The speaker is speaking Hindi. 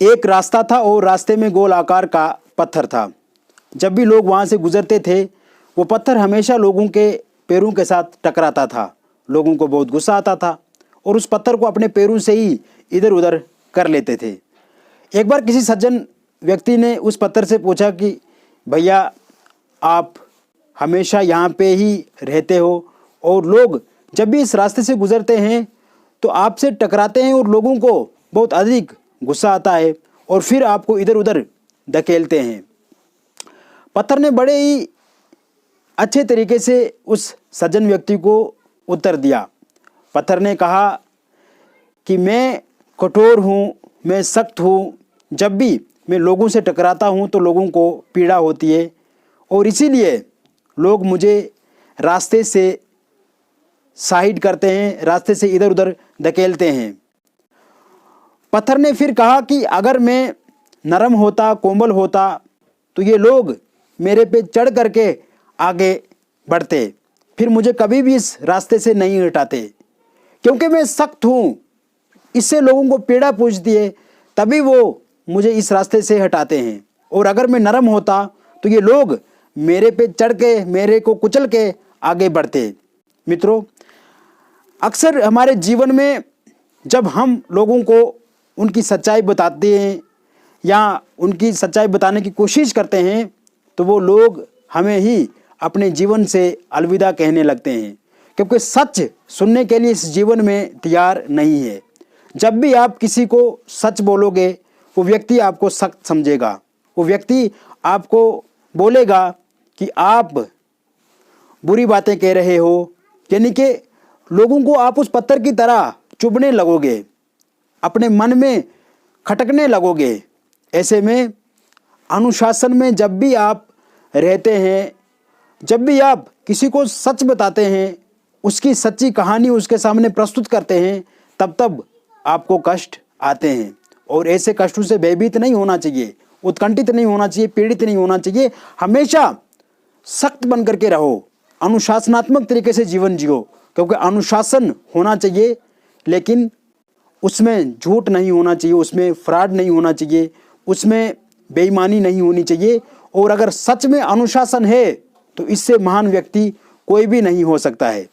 एक रास्ता था और रास्ते में गोल आकार का पत्थर था। जब भी लोग वहाँ से गुजरते थे वो पत्थर हमेशा लोगों के पैरों के साथ टकराता था। लोगों को बहुत गुस्सा आता था और उस पत्थर को अपने पैरों से ही इधर उधर कर लेते थे। एक बार किसी सज्जन व्यक्ति ने उस पत्थर से पूछा कि भैया, आप हमेशा यहाँ पे ही रहते हो और लोग जब भी इस रास्ते से गुजरते हैं तो आपसे टकराते हैं और लोगों को बहुत अधिक गुस्सा आता है और फिर आपको इधर उधर धकेलते हैं। पत्थर ने बड़े ही अच्छे तरीके से उस सज्जन व्यक्ति को उत्तर दिया। पत्थर ने कहा कि मैं कठोर हूँ, मैं सख्त हूँ। जब भी मैं लोगों से टकराता हूँ तो लोगों को पीड़ा होती है और इसीलिए लोग मुझे रास्ते से साइड करते हैं, रास्ते से इधर उधर धकेलते हैं। पत्थर ने फिर कहा कि अगर मैं नरम होता, कोमल होता तो ये लोग मेरे पे चढ़ करके आगे बढ़ते, फिर मुझे कभी भी इस रास्ते से नहीं हटाते। क्योंकि मैं सख्त हूँ, इससे लोगों को पीड़ा पहुंचती है, तभी वो मुझे इस रास्ते से हटाते हैं। और अगर मैं नरम होता तो ये लोग मेरे पे चढ़ के, मेरे को कुचल के आगे बढ़ते। मित्रों, अक्सर हमारे जीवन में जब हम लोगों को उनकी सच्चाई बताते हैं या उनकी सच्चाई बताने की कोशिश करते हैं तो वो लोग हमें ही अपने जीवन से अलविदा कहने लगते हैं, क्योंकि सच सुनने के लिए इस जीवन में तैयार नहीं है। जब भी आप किसी को सच बोलोगे वो व्यक्ति आपको सख्त समझेगा, वो व्यक्ति आपको बोलेगा कि आप बुरी बातें कह रहे हो, यानी कि लोगों को आप उस पत्थर की तरह चुभने लगोगे, अपने मन में खटकने लगोगे। ऐसे में अनुशासन में जब भी आप रहते हैं, जब भी आप किसी को सच बताते हैं, उसकी सच्ची कहानी उसके सामने प्रस्तुत करते हैं, तब तब आपको कष्ट आते हैं। और ऐसे कष्टों से भयभीत नहीं होना चाहिए, उत्कंठित नहीं होना चाहिए, पीड़ित नहीं होना चाहिए। हमेशा सख्त बन करके रहो, अनुशासनात्मक तरीके से जीवन जियो, क्योंकि अनुशासन होना चाहिए लेकिन उसमें झूठ नहीं होना चाहिए, उसमें फ्रॉड नहीं होना चाहिए, उसमें बेईमानी नहीं होनी चाहिए। और अगर सच में अनुशासन है तो इससे महान व्यक्ति कोई भी नहीं हो सकता है।